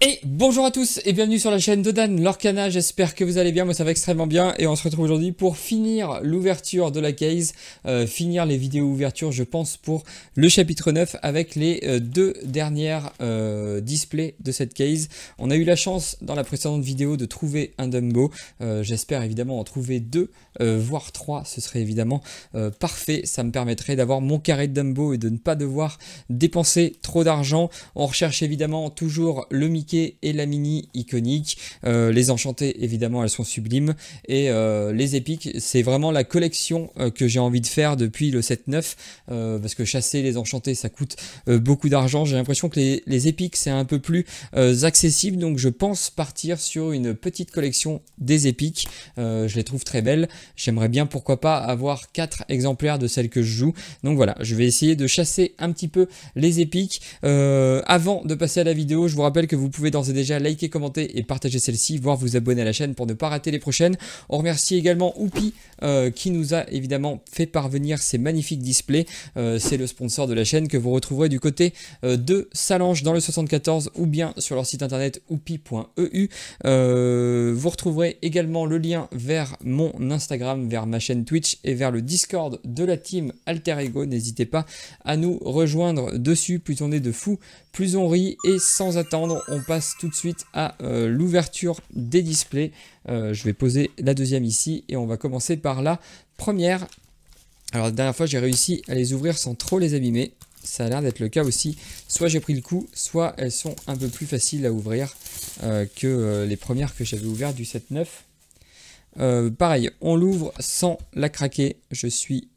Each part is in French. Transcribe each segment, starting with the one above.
Et bonjour à tous et bienvenue sur la chaîne de Dan Lorcana, j'espère que vous allez bien, moi ça va extrêmement bien et on se retrouve aujourd'hui pour finir l'ouverture de la case, finir les vidéos ouverture je pense pour le chapitre 9 avec les deux dernières displays de cette case. On a eu la chance dans la précédente vidéo de trouver un Dumbo, j'espère évidemment en trouver deux, voire trois, ce serait évidemment parfait, ça me permettrait d'avoir mon carré de Dumbo et de ne pas devoir dépenser trop d'argent. On recherche évidemment toujours le Mickey et la mini iconique, les enchantées évidemment elles sont sublimes et les épiques c'est vraiment la collection que j'ai envie de faire depuis le 7-9 parce que chasser les enchantés ça coûte beaucoup d'argent. J'ai l'impression que les épiques c'est un peu plus accessible, donc je pense partir sur une petite collection des épiques. Je les trouve très belles, j'aimerais bien pourquoi pas avoir 4 exemplaires de celles que je joue, donc voilà, je vais essayer de chasser un petit peu les épiques. Avant de passer à la vidéo, je vous rappelle que vous pouvez d'ores et déjà liker, commenter et partager celle-ci, voire vous abonner à la chaîne pour ne pas rater les prochaines. On remercie également Oupi qui nous a évidemment fait parvenir ces magnifiques displays. C'est le sponsor de la chaîne que vous retrouverez du côté de Salange dans le 74 ou bien sur leur site internet oupi.eu. Vous retrouverez également le lien vers mon Instagram, vers ma chaîne Twitch et vers le Discord de la team Alter Ego. N'hésitez pas à nous rejoindre dessus, plus on est de fous, plus on rit. Et sans attendre, on passe tout de suite à l'ouverture des displays. Je vais poser la deuxième ici et on va commencer par la première. Alors la dernière fois j'ai réussi à les ouvrir sans trop les abîmer, ça a l'air d'être le cas aussi. Soit j'ai pris le coup, soit elles sont un peu plus faciles à ouvrir que les premières que j'avais ouvertes du 7-9. Pareil, on l'ouvre sans la craquer, je suis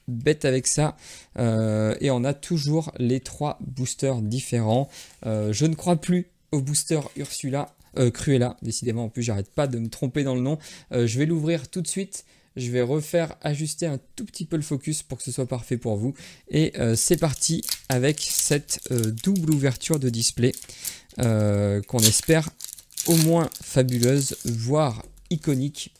bête avec ça, et on a toujours les 3 boosters différents. Je ne crois plus au booster Cruella, décidément, en plus j'arrête pas de me tromper dans le nom. Je vais l'ouvrir tout de suite, je vais refaire ajuster un tout petit peu le focus pour que ce soit parfait pour vous, et c'est parti avec cette double ouverture de display qu'on espère au moins fabuleuse, voire iconique.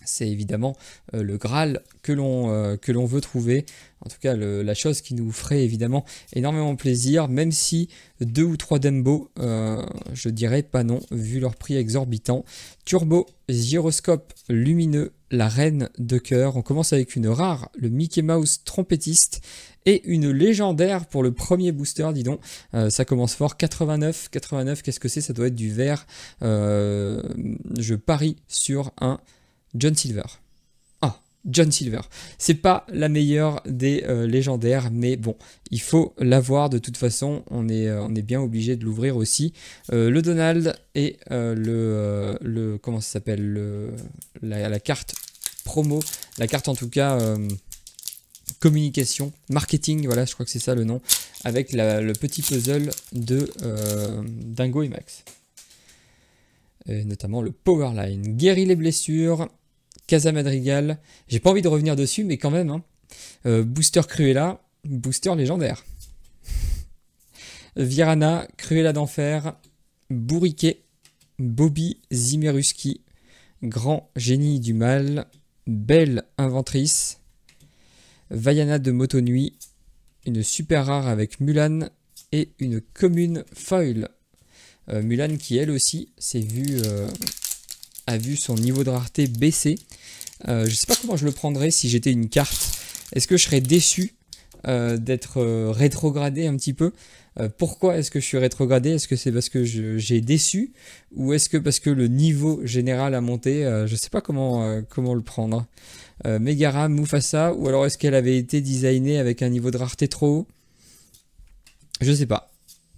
C'est évidemment le Graal que l'on veut trouver. En tout cas, la chose qui nous ferait évidemment énormément plaisir, même si 2 ou 3 Dumbo, je dirais pas non, vu leur prix exorbitant. Turbo, gyroscope lumineux, la reine de cœur. On commence avec une rare, le Mickey Mouse trompettiste, et une légendaire pour le premier booster, dis donc. Ça commence fort, 89, qu'est-ce que c'est? Ça doit être du vert. Je parie sur un John Silver. Ah, John Silver. C'est pas la meilleure des légendaires, mais bon, il faut l'avoir de toute façon. On est bien obligé de l'ouvrir aussi. Le Donald et comment ça s'appelle, la carte promo, la carte en tout cas communication, marketing, voilà, je crois que c'est ça le nom, avec le petit puzzle de Dingo et Max. Et notamment le Powerline. Guérit les blessures, Casa Madrigal, j'ai pas envie de revenir dessus, mais quand même, hein. Booster Cruella, booster légendaire. Virana, Cruella d'enfer, Bourriquet, Bobby Zimeruski, Grand génie du mal, Belle inventrice, Vaiana de Motonuit, une super rare avec Mulan et une commune foil. Mulan qui elle aussi a vu son niveau de rareté baisser. Je sais pas comment je le prendrais si j'étais une carte. Est-ce que je serais déçu d'être rétrogradé un petit peu? Pourquoi est-ce que je suis rétrogradé? Est-ce que c'est parce que j'ai déçu? Ou est-ce que parce que le niveau général a monté? Je sais pas comment le prendre. Megara, Mufasa, ou alors est-ce qu'elle avait été designée avec un niveau de rareté trop haut? Je sais pas.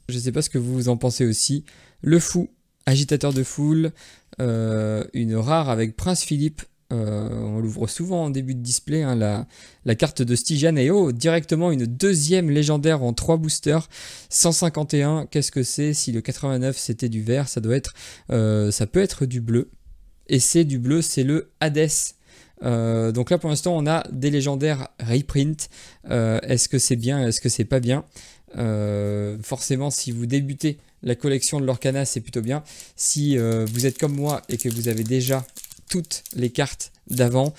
Je sais pas ce que vous en pensez aussi. Le fou, agitateur de foule, une rare avec Prince Philippe. On l'ouvre souvent en début de display, hein, la carte de Stygian, et directement une deuxième légendaire en 3 boosters, 151, qu'est-ce que c'est? Si le 89 c'était du vert, ça peut être du bleu, et c'est du bleu, c'est le Hades. Donc là pour l'instant on a des légendaires reprint. Est-ce que c'est bien, est-ce que c'est pas bien? Forcément si vous débutez la collection de Lorcana c'est plutôt bien. Si vous êtes comme moi et que vous avez déjà toutes les cartes d'avant,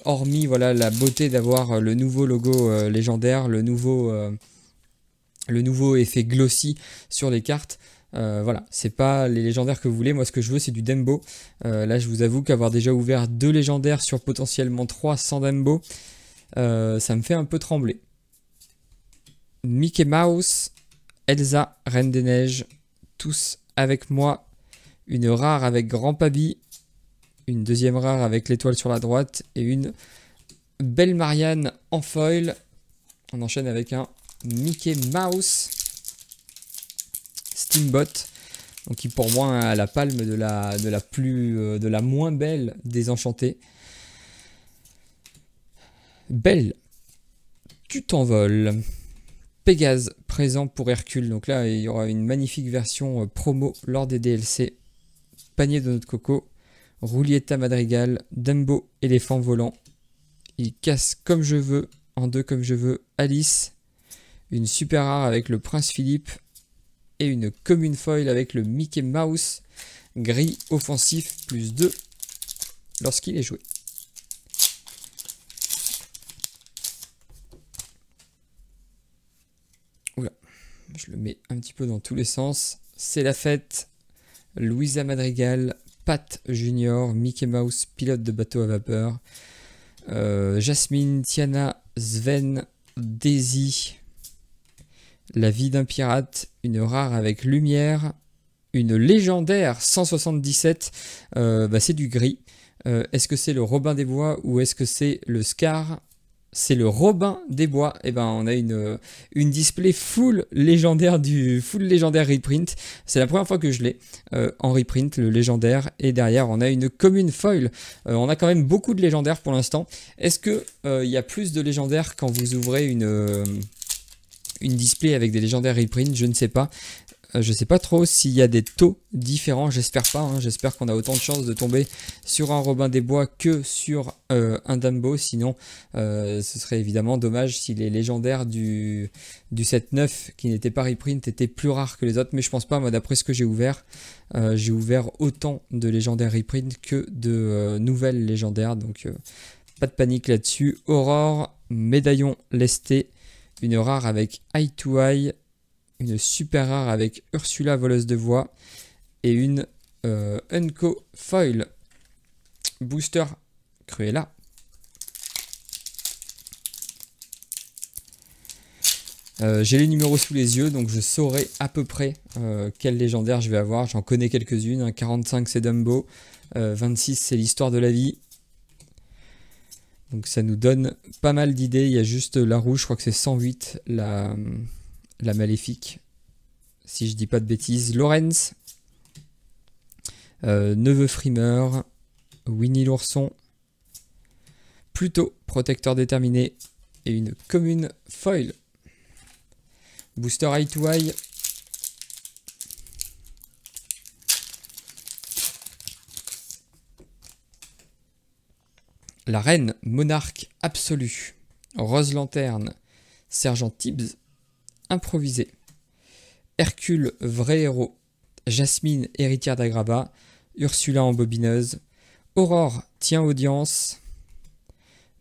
hormis voilà la beauté d'avoir le nouveau logo légendaire, le nouveau effet glossy sur les cartes, Voilà, c'est pas les légendaires que vous voulez. Moi, ce que je veux, c'est du Dembo. Là, je vous avoue qu'avoir déjà ouvert 2 légendaires sur potentiellement 3 sans Dembo, ça me fait un peu trembler. Mickey Mouse, Elsa, Reine des Neiges, tous avec moi. Une rare avec Grand Pabi, une deuxième rare avec l'étoile sur la droite et une belle Marianne en foil. On enchaîne avec un Mickey Mouse Steamboat, donc qui pour moi a la palme de la moins belle des enchantées. Belle, tu t'envoles. Pégase présent pour Hercule, donc là il y aura une magnifique version promo lors des DLC. Panier de notre coco, Roulietta Madrigal, Dumbo éléphant volant. Il casse comme je veux, en 2 comme je veux, Alice, une super rare avec le Prince Philippe et une commune foil avec le Mickey Mouse, gris offensif plus 2 lorsqu'il est joué. Oula, je le mets un petit peu dans tous les sens. C'est la fête. Louisa Madrigal, Pat Junior, Mickey Mouse, pilote de bateau à vapeur, Jasmine, Tiana, Sven, Daisy, La vie d'un pirate, une rare avec lumière, une légendaire 177, c'est du gris. Est-ce que c'est le Robin des Bois ou est-ce que c'est le Scar? C'est le Robin des Bois. Et on a une display full légendaire reprint. C'est la première fois que je l'ai en reprint, le légendaire. Et derrière, on a une commune foil. On a quand même beaucoup de légendaires pour l'instant. Est-ce que il y a plus de légendaires quand vous ouvrez une display avec des légendaires reprint? Je ne sais pas. Je sais pas trop s'il y a des taux différents, j'espère pas, hein. J'espère qu'on a autant de chances de tomber sur un Robin des Bois que sur un Dumbo, sinon ce serait évidemment dommage si les légendaires du set 9 qui n'étaient pas reprint étaient plus rares que les autres, mais je pense pas, moi d'après ce que j'ai ouvert autant de légendaires reprint que de nouvelles légendaires, donc pas de panique là-dessus. Aurore, médaillon lesté, une rare avec Eye to Eye, une super rare avec Ursula voleuse de voix et une Unco foil. Booster Cruella. J'ai les numéros sous les yeux, donc je saurai à peu près quel légendaire je vais avoir. J'en connais quelques-unes, hein. 45 c'est Dumbo, 26 c'est l'histoire de la vie. Donc ça nous donne pas mal d'idées. Il y a juste la rouge, je crois que c'est 108, la maléfique, si je dis pas de bêtises. Lorenz, neveu frimeur, Winnie l'ourson, Pluto, protecteur déterminé, et une commune foil. Booster Eye to Eye. La reine monarque absolue, Rose Lanterne, Sergent Tibbs, improvisé, Hercule vrai héros, Jasmine héritière d'Agraba, Ursula embobineuse, Aurore tient audience,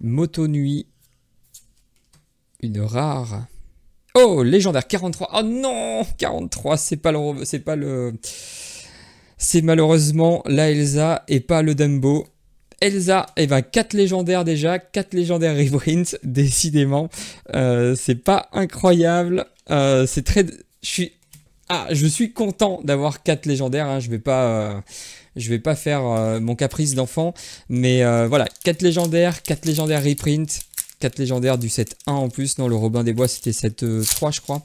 Moto Nuit, une rare. Oh, légendaire 43. Oh non, 43, c'est malheureusement la Elsa et pas le Dumbo. Elsa, 4 légendaires déjà, 4 légendaires reprint, décidément, c'est pas incroyable, c'est très... Je suis content d'avoir 4 légendaires, hein. Je vais pas faire mon caprice d'enfant, mais voilà, 4 légendaires reprint, 4 légendaires du set 1 en plus, non, le Robin des Bois c'était set 3 je crois.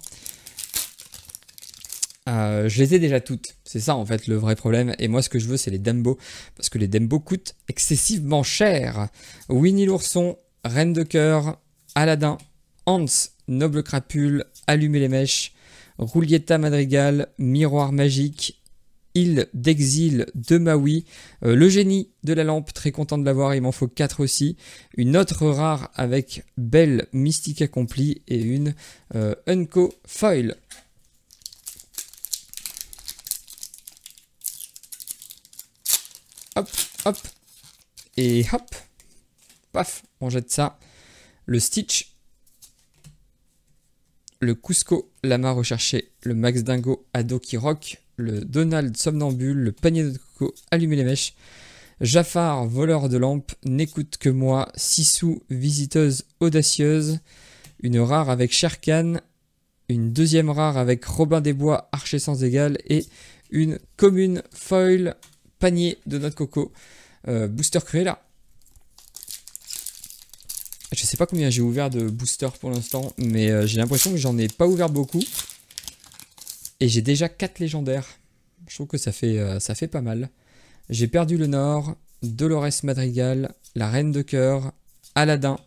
Je les ai déjà toutes, c'est ça en fait le vrai problème, et moi ce que je veux c'est les Dumbo, parce que les Dumbo coûtent excessivement cher. Winnie l'ourson, Reine de cœur, Aladdin, Hans, noble crapule, Allumer les mèches, Roulietta Madrigal, Miroir magique, Île d'exil de Maui, le génie de la lampe, très content de l'avoir, il m'en faut 4 aussi, une autre rare avec Belle mystique accomplie, et une Unco foil. Hop, hop, et hop, paf, on jette ça. Le Stitch, le Cusco, Lama recherché, le Max Dingo, Ado qui rock, le Donald somnambule, le panier de coco, allumer les mèches, Jafar, voleur de lampes, n'écoute que moi, Sissou, visiteuse audacieuse, une rare avec Sherkan, une deuxième rare avec Robin des Bois, archer sans égal, et une commune foil, panier de noix de coco, booster Cruella. Je sais pas combien j'ai ouvert de boosters pour l'instant, mais j'ai l'impression que j'en ai pas ouvert beaucoup. Et j'ai déjà 4 légendaires. Je trouve que ça fait pas mal. J'ai perdu le Nord, Dolores Madrigal, la Reine de Cœur, Aladdin,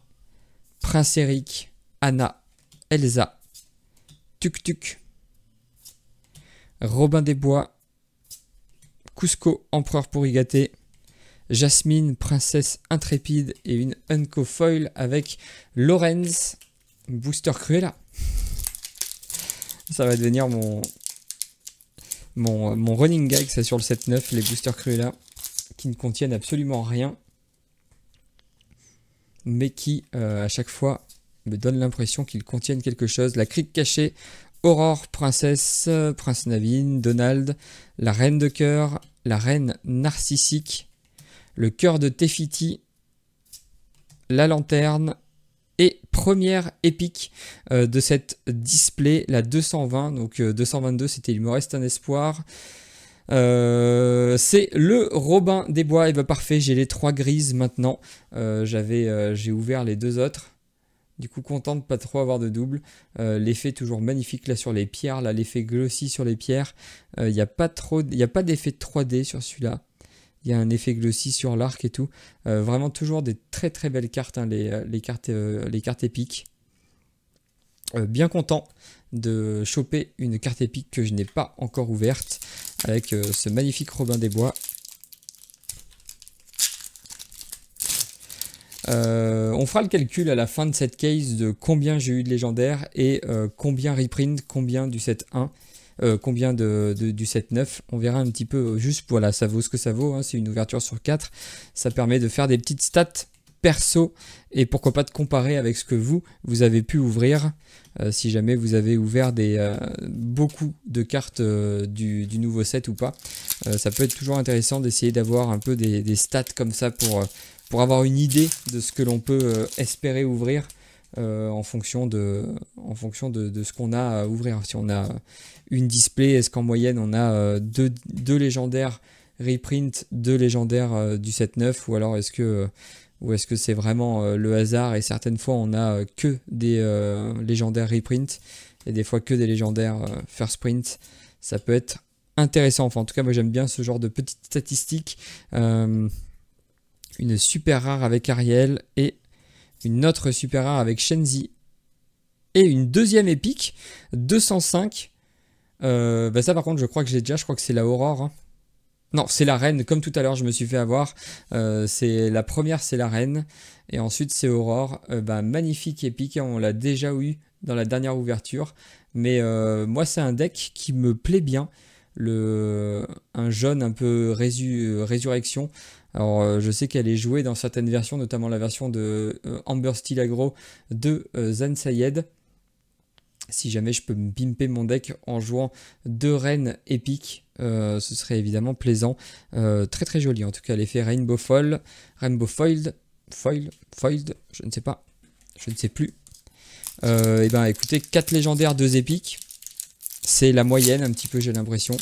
Prince Eric, Anna, Elsa, Tuk Tuk, Robin des Bois, Cusco, Empereur pourri gâté, Jasmine, Princesse intrépide et une Unco Foil avec Lorenz, Booster Cruella. Ça va devenir mon running gag, c'est sur le 7-9, les boosters Cruella, qui ne contiennent absolument rien, mais qui, à chaque fois, me donnent l'impression qu'ils contiennent quelque chose. La crique cachée, Aurore, Princesse, Prince Naveen, Donald, la Reine de Cœur, la Reine narcissique, le Cœur de Tefiti, la Lanterne, et première épique de cette display, la 220, donc 222 c'était Il me reste un espoir. C'est le Robin des Bois, et bah parfait, j'ai les 3 grises maintenant. J'ai ouvert les 2 autres. Du coup content de pas trop avoir de double. L'effet toujours magnifique là sur les pierres, là l'effet glossy sur les pierres. Il n'y a pas d'effet de 3D sur celui-là. Il y a un effet glossy sur l'arc et tout. Vraiment toujours des très très belles cartes, hein, les cartes épiques. Bien content de choper une carte épique que je n'ai pas encore ouverte avec ce magnifique Robin des Bois. On fera le calcul à la fin de cette case de combien j'ai eu de légendaires et combien reprint, combien du set 1. Combien du set 9, on verra un petit peu, juste voilà, ça vaut ce que ça vaut, hein, c'est une ouverture sur 4, ça permet de faire des petites stats perso et pourquoi pas de comparer avec ce que vous avez pu ouvrir, si jamais vous avez ouvert beaucoup de cartes du nouveau set ou pas. Ça peut être toujours intéressant d'essayer d'avoir un peu des stats comme ça pour avoir une idée de ce que l'on peut espérer ouvrir. En fonction de ce qu'on a à ouvrir. Si on a une display, est-ce qu'en moyenne on a deux légendaires reprint, 2 légendaires du set 9, ou alors est-ce que c'est vraiment le hasard et certaines fois on a que des légendaires reprint et des fois que des légendaires first print. Ça peut être intéressant. Enfin en tout cas moi j'aime bien ce genre de petites statistiques. Une super rare avec Ariel et une autre super rare avec Shenzi et une deuxième épique 205. Ça par contre je crois que j'ai déjà, je crois que c'est la Aurore, hein. Non, c'est la Reine, comme tout à l'heure je me suis fait avoir. C'est la première, c'est la Reine et ensuite c'est Aurore. Magnifique épique, on l'a déjà eu dans la dernière ouverture, mais moi c'est un deck qui me plaît bien, un jaune un peu résurrection. Alors je sais qu'elle est jouée dans certaines versions, notamment la version de Amber Steel Aggro de Zan Sayed. Si jamais je peux me pimper mon deck en jouant 2 reines épiques, ce serait évidemment plaisant. Très très joli en tout cas, l'effet Rainbow Foiled, je ne sais pas, je ne sais plus. Écoutez, 4 légendaires, 2 épiques, c'est la moyenne un petit peu, j'ai l'impression.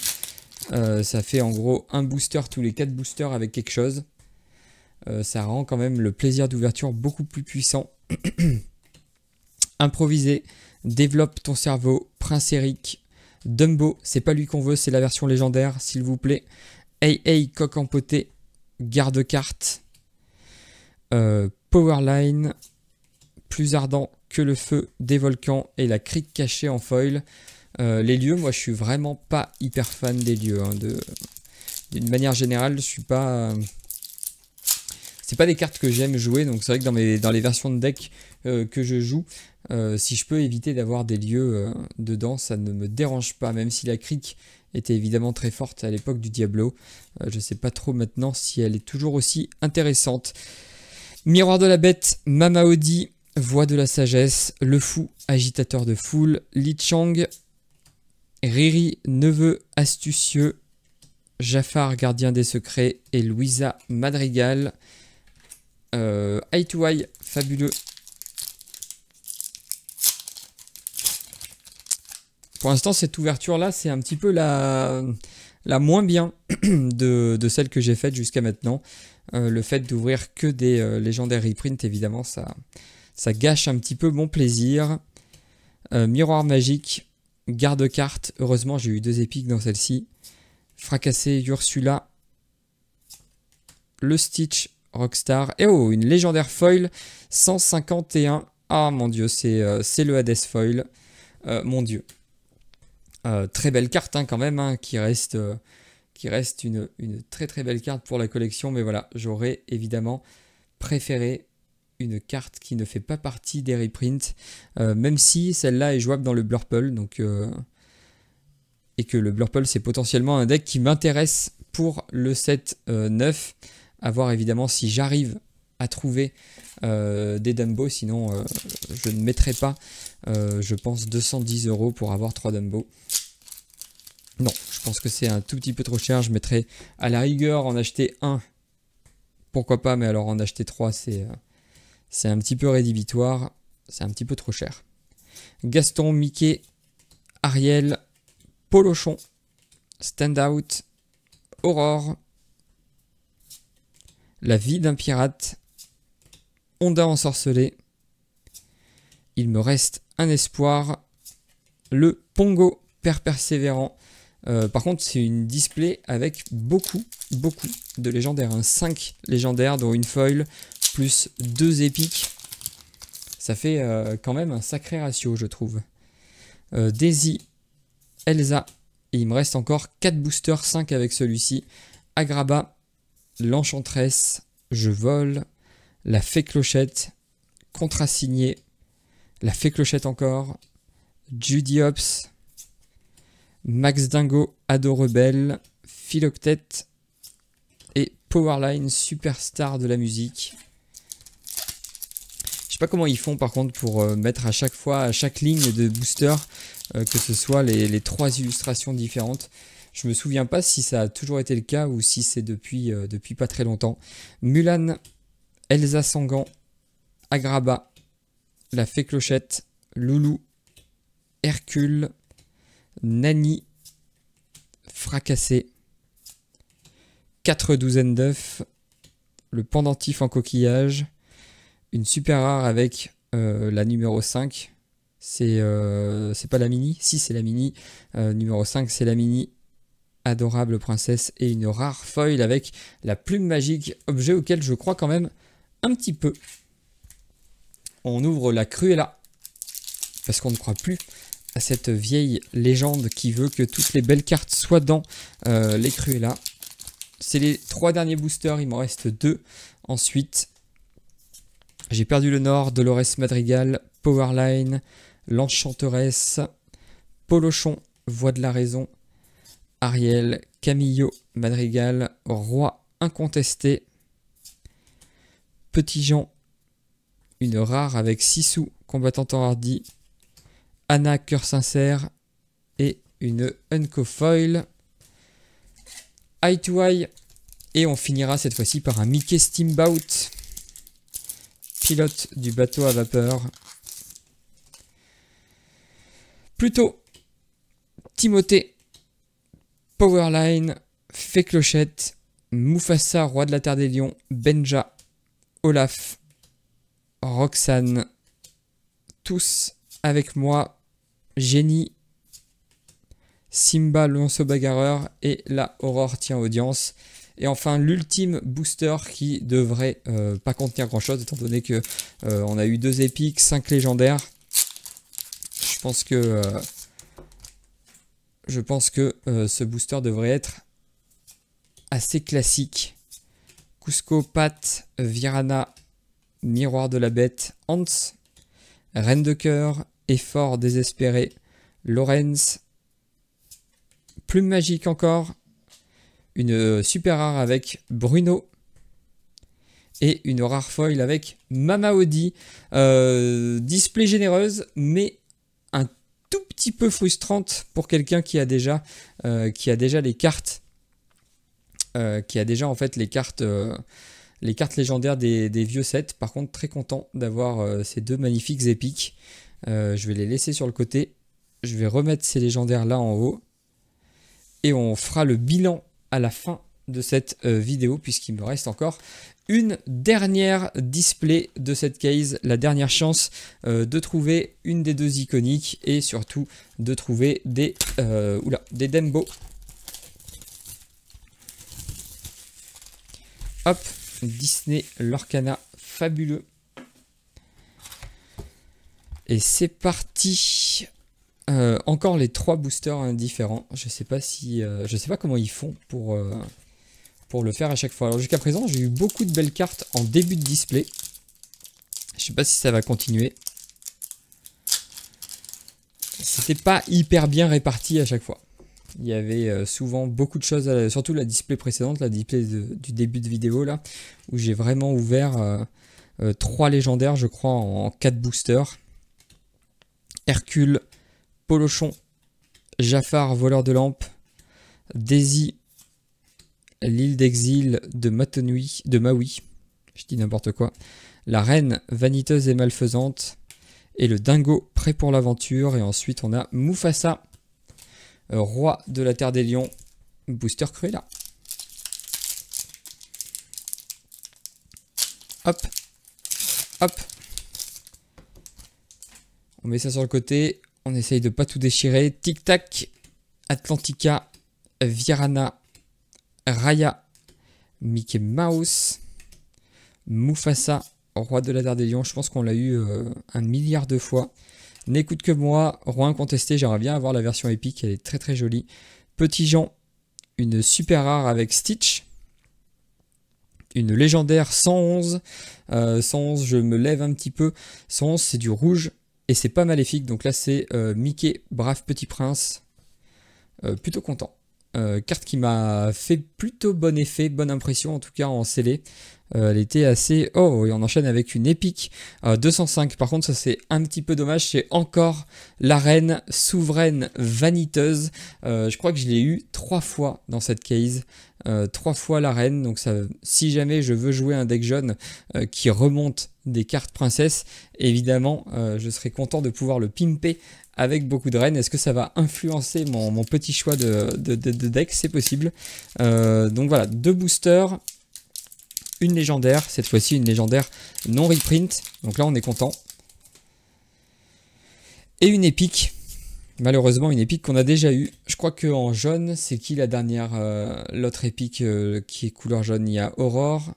Ça fait en gros un booster tous les 4 boosters avec quelque chose. Ça rend quand même le plaisir d'ouverture beaucoup plus puissant. Improviser, développe ton cerveau, Prince Eric, Dumbo, c'est pas lui qu'on veut, c'est la version légendaire, s'il vous plaît. Hey, coq empoté, garde-carte, Powerline, plus ardent que le feu des volcans et la crique cachée en foil. Les lieux, moi je suis vraiment pas hyper fan des lieux, hein, d'une manière générale, je suis pas... c'est pas des cartes que j'aime jouer, donc c'est vrai que dans les versions de deck que je joue, si je peux éviter d'avoir des lieux dedans, ça ne me dérange pas, même si la crique était évidemment très forte à l'époque du Diablo. Je sais pas trop maintenant si elle est toujours aussi intéressante. Miroir de la bête, Mamaodi, voix de la sagesse, le fou, agitateur de foule, Li Chang, Riri, neveu astucieux. Jafar, gardien des secrets. Et Louisa Madrigal. Eye to Eye, fabuleux. Pour l'instant, cette ouverture-là, c'est un petit peu la moins bien de celle que j'ai faite jusqu'à maintenant. Le fait d'ouvrir que des légendaires reprint, évidemment, ça gâche un petit peu mon plaisir. Miroir magique, garde-carte. Heureusement, j'ai eu 2 épiques dans celle-ci. Fracassé, Ursula. Le Stitch, Rockstar. Et oh, une légendaire foil, 151. Ah mon dieu, c'est le Hades foil. Mon dieu. Très belle carte hein, quand même, hein, qui reste une très très belle carte pour la collection. Mais voilà, j'aurais évidemment préféré une carte qui ne fait pas partie des reprints. Même si celle-là est jouable dans le Blurple. Donc, et que le Blurple c'est potentiellement un deck qui m'intéresse pour le set 9. À voir évidemment si j'arrive à trouver des Dumbo. Sinon je ne mettrai pas je pense 210 € pour avoir 3 Dumbo. Non, je pense que c'est un tout petit peu trop cher. Je mettrais à la rigueur en acheter un. Pourquoi pas, mais alors en acheter 3 c'est un petit peu rédhibitoire. C'est un petit peu trop cher. Gaston, Mickey, Ariel, Polochon, Standout, Aurore, La vie d'un pirate, Onda ensorcelé. Il me reste un espoir, le Pongo, Père persévérant. Par contre, c'est une display avec beaucoup de légendaires. Hein. 5 légendaires, dont une foil, plus 2 épiques. Ça fait quand même un sacré ratio, je trouve. Daisy, Elsa, et il me reste encore 4 boosters, 5 avec celui-ci. Agrabah, l'Enchantresse, Je vole, la Fée Clochette, Contrasigné, la Fée Clochette encore, Judy Hopps, Max Dingo, Ado Rebelle, Philoctet et Powerline, superstar de la musique. Je sais pas comment ils font par contre pour mettre à chaque fois, à chaque ligne de booster, que ce soit les 3 illustrations différentes. Je me souviens pas si ça a toujours été le cas ou si c'est depuis pas très longtemps. Mulan, Elsa Sangan, Agrabah, la Fée Clochette, Loulou, Hercule, Nani, Fracassé, 4 douzaines d'œufs, le pendentif en coquillage, une super rare avec la numéro 5. C'est pas la mini, si c'est la mini. Numéro 5 c'est la mini. Adorable princesse, et une rare foil avec la plume magique, objet auquel je crois quand même un petit peu. On ouvre la Cruella parce qu'on ne croit plus à cette vieille légende qui veut que toutes les belles cartes soient dans les Cruella. C'est les 3 derniers boosters, il m'en reste 2. Ensuite, j'ai perdu le Nord, Dolores Madrigal, Powerline, l'Enchanteresse, Polochon, Voix de la Raison, Ariel, Camillo, Madrigal, Roi incontesté, Petit Jean, une rare avec Sissou, combattant enhardi, Anna, cœur sincère, et une Unco Foil, Eye to Eye, et on finira cette fois-ci par un Mickey Steamboat, pilote du bateau à vapeur. Plutôt Timothée, Powerline, Fée Clochette, Mufasa, Roi de la Terre des Lions, Benja, Olaf, Roxane, tous avec moi, Génie, Simba, le lionceau bagarreur, et la Aurore tient audience. Et enfin l'ultime booster qui devrait pas contenir grand chose étant donné que on a eu 2 épiques, 5 légendaires. Je pense que ce booster devrait être assez classique. Cusco, Pat, Virana, Miroir de la Bête, Hans, Reine de Cœur, Effort désespéré, Lorenz, Plume magique encore, une super rare avec Bruno et une rare foil avec Mama Audi. Display généreuse, mais un tout petit peu frustrante pour quelqu'un qui a déjà les cartes, qui a déjà en fait les cartes légendaires des vieux sets. Par contre, très content d'avoir ces deux magnifiques épiques. Je vais les laisser sur le côté. Je vais remettre ces légendaires là en haut. Et on fera le bilan à la fin de cette vidéo, puisqu'il me reste encore une dernière display de cette case. La dernière chance de trouver une des deux iconiques et surtout de trouver des Dembo. Hop, Disney Lorcana, fabuleux. Et c'est parti. Encore les 3 boosters différents. Je sais pas comment ils font pour le faire à chaque fois. Alors jusqu'à présent, j'ai eu beaucoup de belles cartes en début de display. Je sais pas si ça va continuer. C'était pas hyper bien réparti à chaque fois. Il y avait souvent beaucoup de choses, surtout la display précédente, la display du début de vidéo là, où j'ai vraiment ouvert 3 légendaires, je crois, en 4 boosters. Hercule, Polochon, Jafar, voleur de lampes, Daisy, l'île d'exil de Maui, je dis n'importe quoi, la reine vaniteuse et malfaisante, et le dingo prêt pour l'aventure. Et ensuite on a Mufasa, roi de la terre des lions, booster Cruella. Hop, hop. On met ça sur le côté, on essaye de pas tout déchirer. Tic Tac, Atlantica, Virana, Raya, Mickey Mouse, Mufasa, roi de la terre des lions. Je pense qu'on l'a eu 1 milliard de fois. N'écoute que moi, roi incontesté, j'aimerais bien avoir la version épique, elle est très très jolie. Petit Jean, une super rare avec Stitch. Une légendaire 111. 111, je me lève un petit peu. 111, c'est du rouge. Et c'est pas maléfique, donc là c'est Mickey, brave petit prince, plutôt content. Carte qui m'a fait plutôt bon effet, bonne impression en tout cas en scellé. Elle était assez... Oh, et on enchaîne avec une épique 205. Par contre ça c'est un petit peu dommage, c'est encore la reine souveraine vaniteuse. Je crois que je l'ai eu 3 fois dans cette case. 3 fois la reine, donc ça, si jamais je veux jouer un deck jaune qui remonte des cartes princesses, évidemment je serais content de pouvoir le pimper avec beaucoup de reines. Est-ce que ça va influencer mon petit choix de deck? C'est possible. Donc voilà, 2 boosters, une légendaire, cette fois-ci une légendaire non reprint, donc là on est content. Et une épique. Malheureusement, une épique qu'on a déjà eu. Je crois qu'en jaune, c'est qui la dernière, l'autre épique qui est couleur jaune? Il y a Aurore,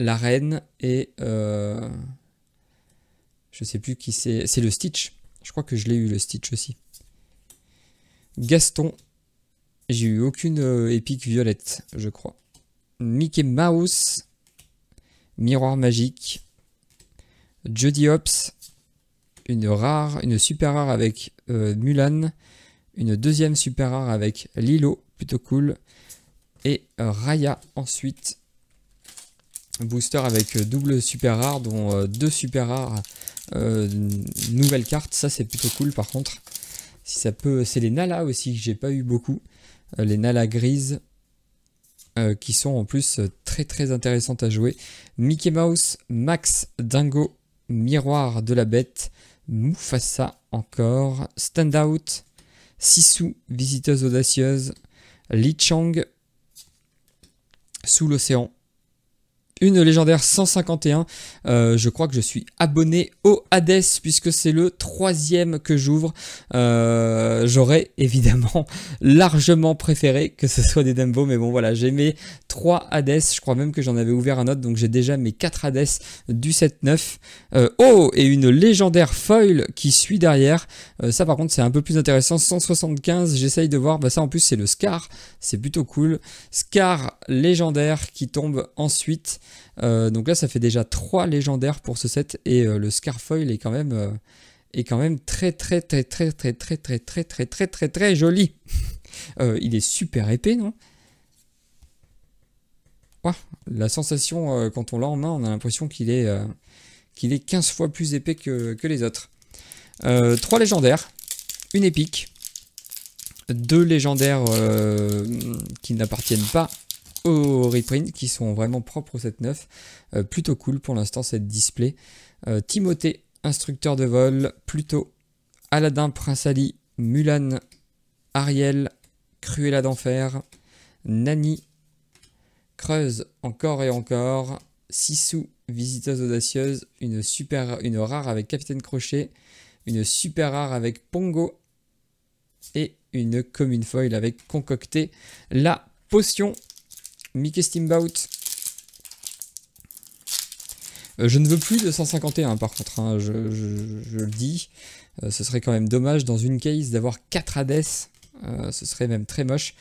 la reine et... je sais plus qui c'est. C'est le Stitch. Je crois que je l'ai eu, le Stitch aussi. Gaston. J'ai eu aucune épique violette, je crois. Mickey Mouse. Miroir magique. Jody Hopps. Une super rare avec Mulan, une deuxième super rare avec Lilo, plutôt cool, et Raya ensuite, booster avec double super rare, dont 2 super rares nouvelles cartes. Ça c'est plutôt cool. Par contre, si ça peut, c'est les Nala aussi que j'ai pas eu beaucoup, les Nala grises qui sont en plus très très intéressantes à jouer. Mickey Mouse, Max, Dingo, Miroir de la Bête, Mufasa encore, Standout, Sisu, Visiteuse audacieuse, Li Chang, Sous l'océan. Une légendaire 151, je crois que je suis abonné au Hades puisque c'est le 3e que j'ouvre. J'aurais évidemment largement préféré que ce soit des Dembo, mais bon voilà, j'ai mes 3 Hades, je crois même que j'en avais ouvert un autre, donc j'ai déjà mes 4 Hades du set 9. Oh, et une légendaire foil qui suit derrière, ça par contre c'est un peu plus intéressant, 175, j'essaye de voir, bah ça en plus c'est le Scar, c'est plutôt cool. Scar légendaire qui tombe ensuite. Donc là ça fait déjà 3 légendaires pour ce set et le Scarfoil est quand même très joli. Il est super épais, non? Wow, la sensation quand on l'a en main, on a l'impression qu'il est 15 fois plus épais que les autres. 3 légendaires. une épique, 2 légendaires qui n'appartiennent pas au reprint, qui sont vraiment propres au set 9. Plutôt cool pour l'instant cette display. Timothée, instructeur de vol, Pluto, Aladdin, Prince Ali, Mulan, Ariel, Cruella d'Enfer, Nani, Creuse encore et encore, Sissou, visiteuse audacieuse, une rare avec Capitaine Crochet, une super rare avec Pongo et une commune foil avec Concocté la potion. Mickey Steamboat. Je ne veux plus de 151 par contre, hein, je le dis. Ce serait quand même dommage dans une case d'avoir 4 Hades. Ce serait même très moche.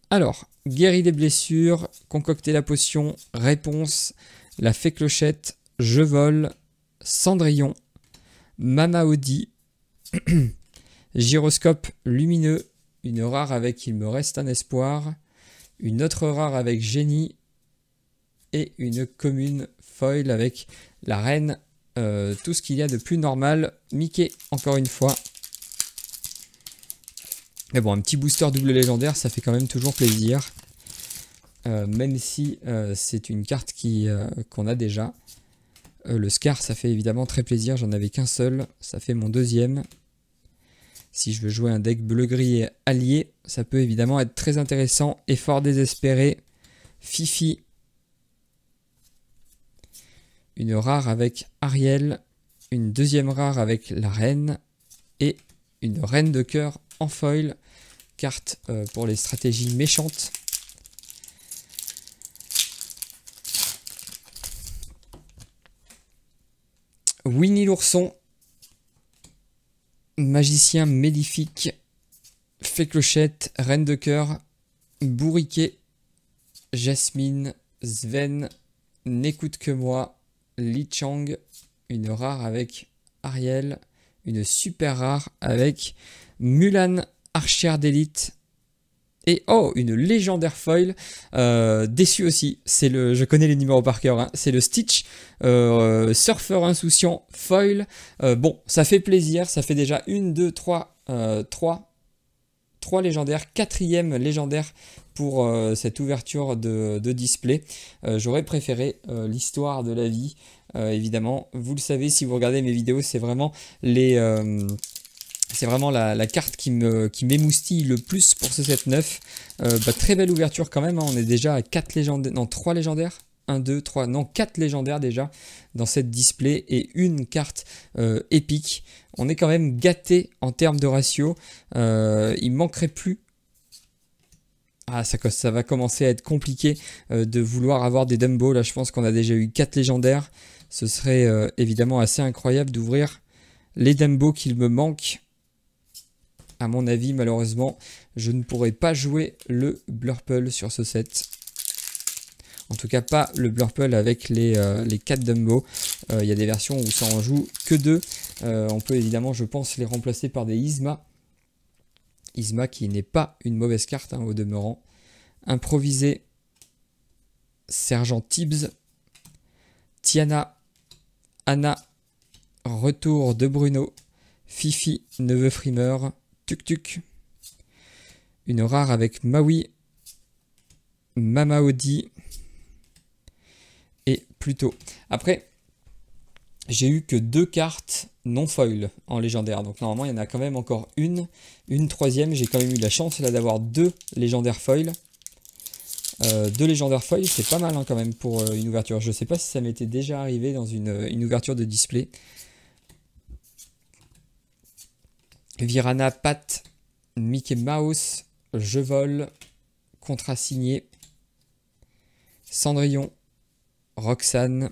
Alors, guéri des blessures, concocter la potion, réponse, la fée clochette, je vole, Cendrillon, Mama Audi, gyroscope lumineux, une rare avec Il me reste un espoir, une autre rare avec Génie et une commune foil avec la reine. Tout ce qu'il y a de plus normal. Mickey, encore une fois. Mais bon, un petit booster double légendaire, ça fait quand même toujours plaisir. Même si c'est une carte qu'on a déjà. Le Scar, ça fait évidemment très plaisir. J'en avais qu'un seul. Ça fait mon deuxième. Si je veux jouer un deck bleu-gris et allié, ça peut évidemment être très intéressant. Effort désespéré. Fifi. Une rare avec Ariel. Une deuxième rare avec la reine. Et une reine de cœur en foil, carte pour les stratégies méchantes. Winnie l'ourson, magicien mélifique, fée clochette, reine de cœur, bourriquet, Jasmine, Sven, n'écoute que moi, Li Chang, une rare avec Ariel, une super rare avec Mulan, archère d'élite. Et oh, une légendaire foil. Déçu aussi. Je connais les numéros par cœur. Hein. C'est le Stitch. Surfeur insouciant foil. Bon, ça fait plaisir. Ça fait déjà 1, 2, 3 légendaires. 4e légendaire pour cette ouverture de display. J'aurais préféré l'histoire de la vie. Évidemment, vous le savez, si vous regardez mes vidéos, c'est vraiment la carte qui m'émoustille le plus pour ce set 9. Très belle ouverture quand même, hein. On est déjà à 4 légendaires, non 3 légendaires. 1, 2, 3, non 4 légendaires déjà dans cette display et une carte épique. On est quand même gâté en termes de ratio. Il manquerait plus. Ah, ça va commencer à être compliqué de vouloir avoir des Dumbo. Là, je pense qu'on a déjà eu 4 légendaires. Ce serait évidemment assez incroyable d'ouvrir les Dumbo qu'il me manque. À mon avis, malheureusement, je ne pourrai pas jouer le Blurple sur ce set. En tout cas, pas le Blurple avec les 4 Dumbo. Il y a des versions où ça en joue que 2. On peut évidemment, je pense, les remplacer par des Yzma. Yzma qui n'est pas une mauvaise carte, hein, au demeurant. Improvisé. Sergent Tibbs. Tiana. Anna. Retour de Bruno. Fifi, neveu frimeur. Tuk Tuk. Une rare avec Maui. Mama Audi. Et Pluto. Après, j'ai eu que 2 cartes non foil en légendaire. Donc normalement, il y en a quand même encore une troisième. J'ai quand même eu la chance là d'avoir 2 légendaires foil. 2 légendaires foil, c'est pas mal hein, quand même pour une ouverture. Je sais pas si ça m'était déjà arrivé dans une ouverture de display. Virana, Pat, Mickey Mouse, Je vole, contrat signé, Cendrillon, Roxane,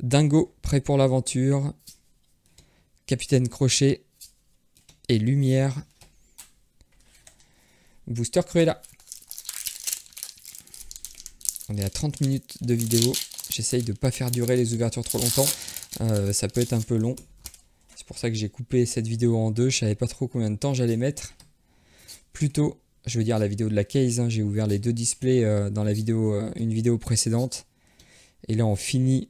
Dingo, prêt pour l'aventure, Capitaine Crochet et Lumière, Booster Cruella. On est à 30 minutes de vidéo, j'essaye de ne pas faire durer les ouvertures trop longtemps, ça peut être un peu long. C'est pour ça que j'ai coupé cette vidéo en 2, je savais pas trop combien de temps j'allais mettre. Plutôt, je veux dire la vidéo de la case, hein, j'ai ouvert les 2 displays dans une vidéo précédente. Et là on finit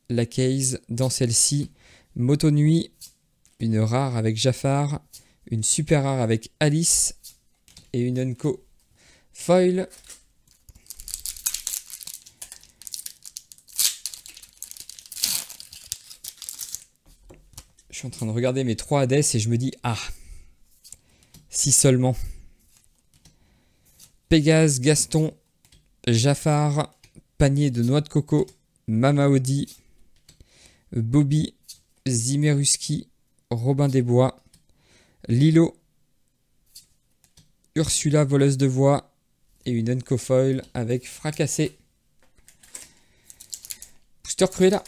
la case dans celle-ci. Moto Nuit, une rare avec Jafar, une super rare avec Alice et une Unco foil. Je suis en train de regarder mes 3 Hades et je me dis, ah, si seulement. Pégase, Gaston, Jafar, panier de noix de coco, Mama Audi, Bobby, Zimeruski, Robin des Bois, Lilo, Ursula, voleuse de voix et une Unco foil avec Fracassé. Booster Cruella.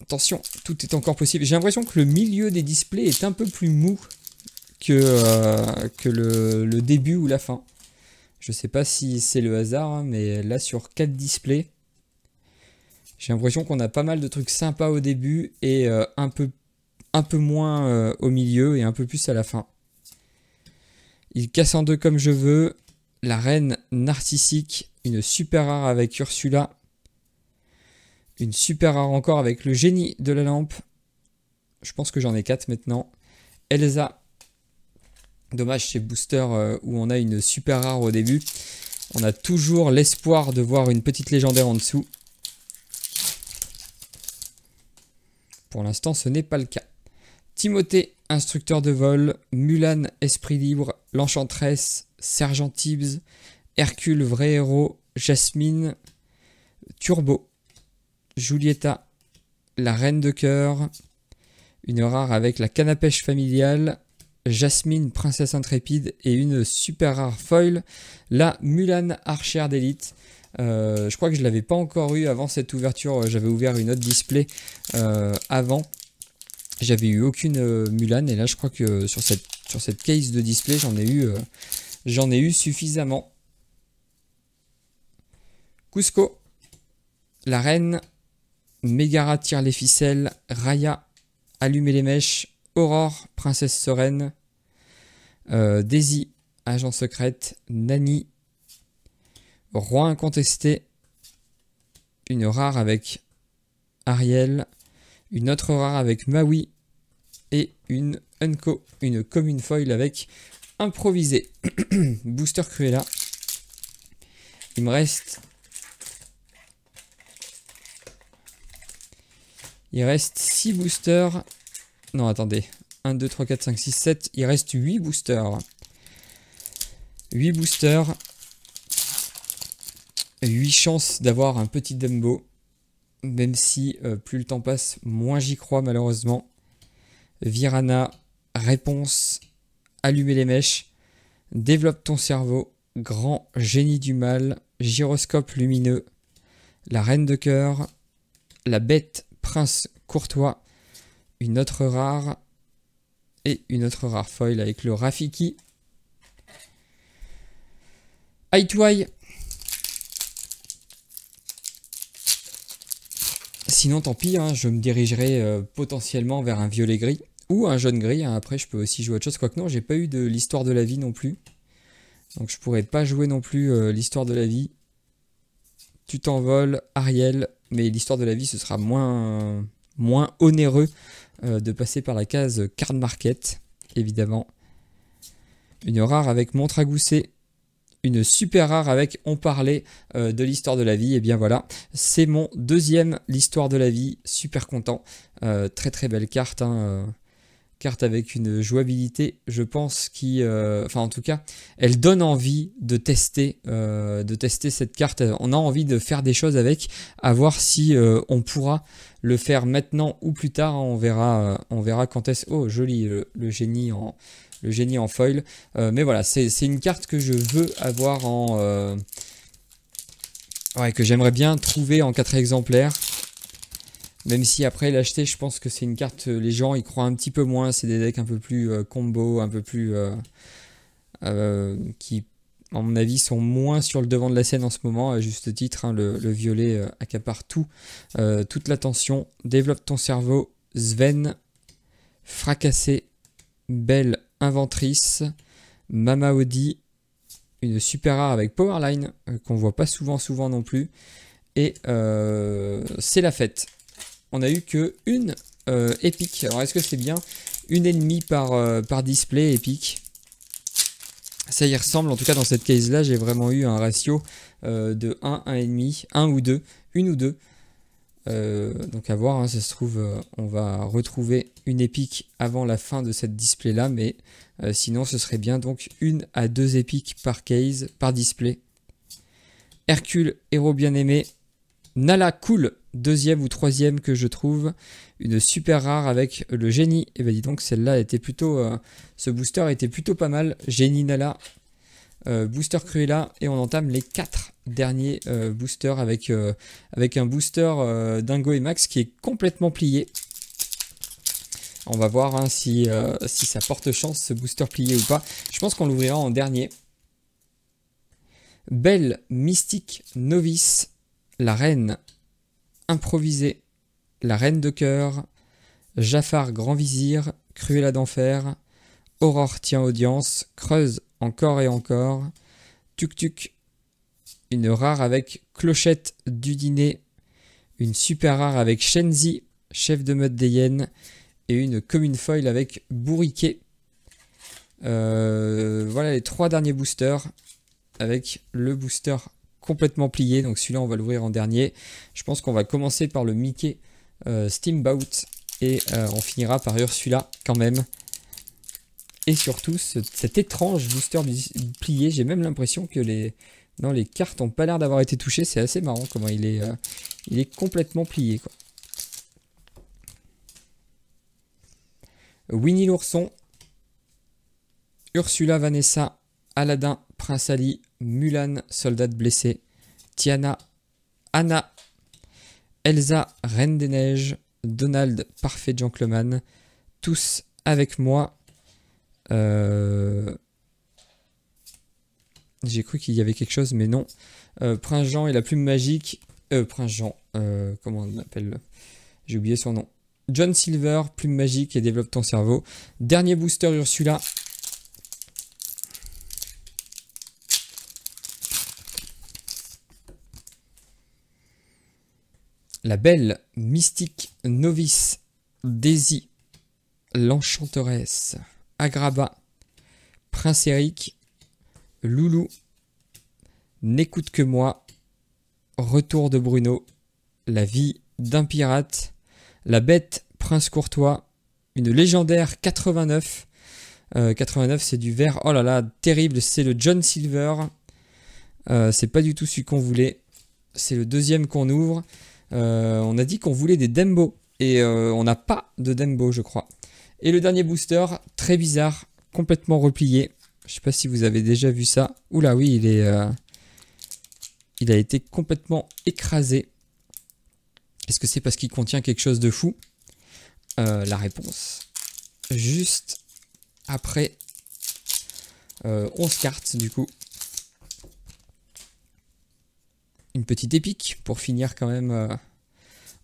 Attention, tout est encore possible. J'ai l'impression que le milieu des displays est un peu plus mou que le début ou la fin. Je sais pas si c'est le hasard, hein, mais là sur 4 displays, j'ai l'impression qu'on a pas mal de trucs sympas au début et un peu moins au milieu et un peu plus à la fin. Il casse en deux comme je veux. La reine narcissique, une super rare avec Ursula. Une super rare encore avec le génie de la lampe. Je pense que j'en ai 4 maintenant. Elsa. Dommage, chez Booster où on a une super rare au début. On a toujours l'espoir de voir une petite légendaire en dessous. Pour l'instant, ce n'est pas le cas. Timothée, instructeur de vol. Mulan, esprit libre. L'enchantresse. Sergent Tibbs. Hercule, vrai héros. Jasmine. Turbo. Julieta, la reine de cœur, une rare avec la canne à pêche familiale, Jasmine, princesse intrépide et une super rare foil, la Mulan, archère d'élite. Je crois que je ne l'avais pas encore eu avant cette ouverture, j'avais ouvert une autre display avant. J'avais eu aucune Mulan et là je crois que sur cette case de display j'en ai eu suffisamment. Cusco, la reine. Megara tire les ficelles, Raya, allumer les mèches, Aurore, princesse sereine, Daisy, agent secrète, Nani, roi incontesté, une rare avec Ariel, une autre rare avec Maui et une Unco, une commune foil avec improvisé. Booster Cruella. Il me reste... Il reste 6 boosters. Non, attendez. 1, 2, 3, 4, 5, 6, 7. Il reste 8 boosters. 8 boosters. 8 chances d'avoir un petit Dumbo. Même si plus le temps passe, moins j'y crois malheureusement. Virana. Réponse. Allumer les mèches. Développe ton cerveau. Grand génie du mal. Gyroscope lumineux. La reine de cœur. La bête. Prince courtois, une autre rare et une autre rare foil avec le Rafiki. Eye to Eye. Sinon tant pis, hein, je me dirigerai potentiellement vers un violet gris ou un jaune gris. Hein. Après je peux aussi jouer autre chose, quoique non, j'ai pas eu de l'histoire de la vie non plus. Donc je pourrais pas jouer non plus l'histoire de la vie. Tu t'envoles, Ariel. Mais l'histoire de la vie, ce sera moins onéreux de passer par la case card market, évidemment. Une rare avec montre à gousset. Une super rare avec on parlait de l'histoire de la vie. Et bien voilà, c'est mon deuxième l'histoire de la vie. Super content. Très très belle carte. Hein, carte avec une jouabilité, je pense, qui... enfin, en tout cas, elle donne envie de tester cette carte. On a envie de faire des choses avec, à voir si on pourra le faire maintenant ou plus tard. On verra quand est-ce... Oh, joli, le génie en foil. Mais voilà, c'est une carte que je veux avoir en... ouais, que j'aimerais bien trouver en 4 exemplaires. Même si après l'acheter, je pense que c'est une carte, les gens y croient un petit peu moins. C'est des decks un peu plus combo, un peu plus... qui, à mon avis, sont moins sur le devant de la scène en ce moment. À juste titre, hein, le violet accapare toute l'attention. Développe ton cerveau. Sven. Fracassé. Belle inventrice. Mama Audi. Une super rare avec Powerline, qu'on voit pas souvent non plus. Et c'est la fête. On a eu que une épique. Alors est-ce que c'est bien une ennemie par display épique? Ça y ressemble, en tout cas dans cette case là j'ai vraiment eu un ratio de 1, 1,5, 1 ou 2, une ou deux. Donc à voir, hein, ça se trouve on va retrouver une épique avant la fin de cette display là, mais sinon ce serait bien donc 1 à 2 épiques par case, par display. Hercule, héros bien aimé. Nala cool, deuxième ou troisième que je trouve. Une super rare avec le génie. Et ben dis donc celle-là était plutôt... ce booster était plutôt pas mal. Génie Nala, booster Cruella. Et on entame les 4 derniers boosters avec un booster Dingo et Max qui est complètement plié. On va voir hein, si ça porte chance ce booster plié ou pas. Je pense qu'on l'ouvrira en dernier. Belle, mystique, novice, la reine improvisée, la reine de cœur, Jafar grand vizir, Cruella d'enfer, Aurore tient audience, creuse encore et encore, Tuk Tuk, une rare avec clochette du dîner, une super rare avec Shenzi, chef de meute des hyènes, et une commune foil avec bourriquet. Voilà les 3 derniers boosters avec le booster complètement plié. Donc celui-là on va l'ouvrir en dernier. Je pense qu'on va commencer par le Mickey Steamboat et on finira par Ursula quand même. Et surtout cet étrange booster plié. J'ai même l'impression que les cartes n'ont pas l'air d'avoir été touchées. C'est assez marrant comment il est complètement plié, quoi. Winnie l'ourson, Ursula, Vanessa, Aladdin, Prince Ali, Mulan, soldat blessé, Tiana, Anna, Elsa, Reine des Neiges, Donald, parfait gentleman, tous avec moi. J'ai cru qu'il y avait quelque chose, mais non. Prince Jean et la plume magique. Prince Jean, comment on l'appelle? J'ai oublié son nom. John Silver, plume magique et développe ton cerveau. Dernier booster Ursula. La belle, mystique, novice, Daisy, l'enchanteresse, Agrabah, Prince Eric, Loulou, N'écoute que moi, Retour de Bruno, La vie d'un pirate, La bête, Prince Courtois, une légendaire 89. 89 c'est du vert, oh là là, terrible, c'est le John Silver. C'est pas du tout celui qu'on voulait. C'est le deuxième qu'on ouvre. On a dit qu'on voulait des Dembo. Et on n'a pas de Dembo, je crois. Et le dernier booster, très bizarre, complètement replié. Je sais pas si vous avez déjà vu ça. Oula, oui, il a été complètement écrasé. Est-ce que c'est parce qu'il contient quelque chose de fou? La réponse, juste après 11 cartes, du coup. Une petite épique pour finir quand même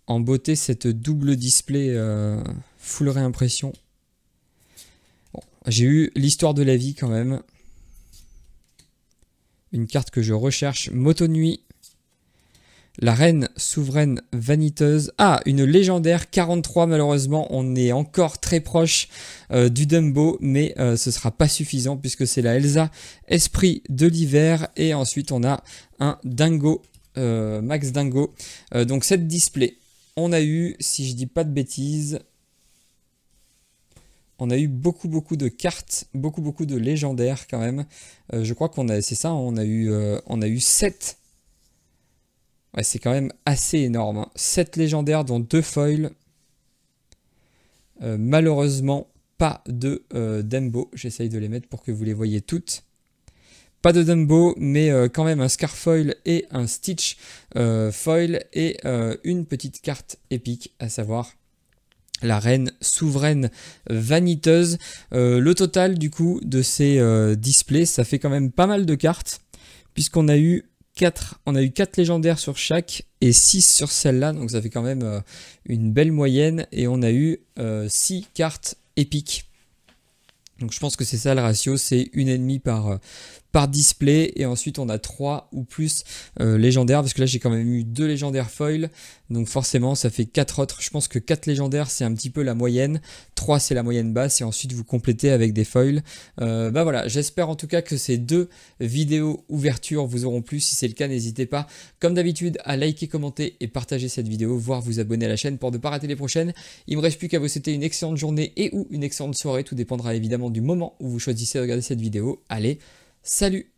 en beauté cette double display full réimpression. Bon, j'ai eu l'histoire de la vie quand même. Une carte que je recherche, Moto Nuit. La reine souveraine vaniteuse. Ah, une légendaire 43, malheureusement. On est encore très proche du Dumbo, mais ce sera pas suffisant puisque c'est la Elsa, esprit de l'hiver. Et ensuite, on a un Dingo, Max Dingo. Donc, cette display, on a eu, si je dis pas de bêtises, on a eu beaucoup de cartes, beaucoup de légendaires quand même. Je crois qu'on a, c'est ça, on a eu 7. Ouais, c'est quand même assez énorme, hein. 7 légendaires dont 2 foils. Malheureusement, pas de Dumbo. J'essaye de les mettre pour que vous les voyez toutes. Pas de Dumbo, mais quand même un Scarfoil et un Stitch foil. Et une petite carte épique, à savoir la reine souveraine vaniteuse. Le total du coup de ces displays, ça fait quand même pas mal de cartes. Puisqu'on a eu 4 légendaires sur chaque et 6 sur celle-là, donc ça fait quand même une belle moyenne, et on a eu 6 cartes épiques. Donc je pense que c'est ça le ratio, c'est une ennemie par par display, et ensuite on a 3 ou plus légendaires, parce que là j'ai quand même eu 2 légendaires foil, donc forcément ça fait 4 autres. Je pense que 4 légendaires c'est un petit peu la moyenne, 3 c'est la moyenne basse, et ensuite vous complétez avec des foils. Bah voilà, j'espère en tout cas que ces 2 vidéos ouverture vous auront plu. Si c'est le cas, n'hésitez pas comme d'habitude à liker, commenter et partager cette vidéo, voire vous abonner à la chaîne pour ne pas rater les prochaines. Il me reste plus qu'à vous souhaiter une excellente journée et ou une excellente soirée, tout dépendra évidemment du moment où vous choisissez de regarder cette vidéo. Allez, salut!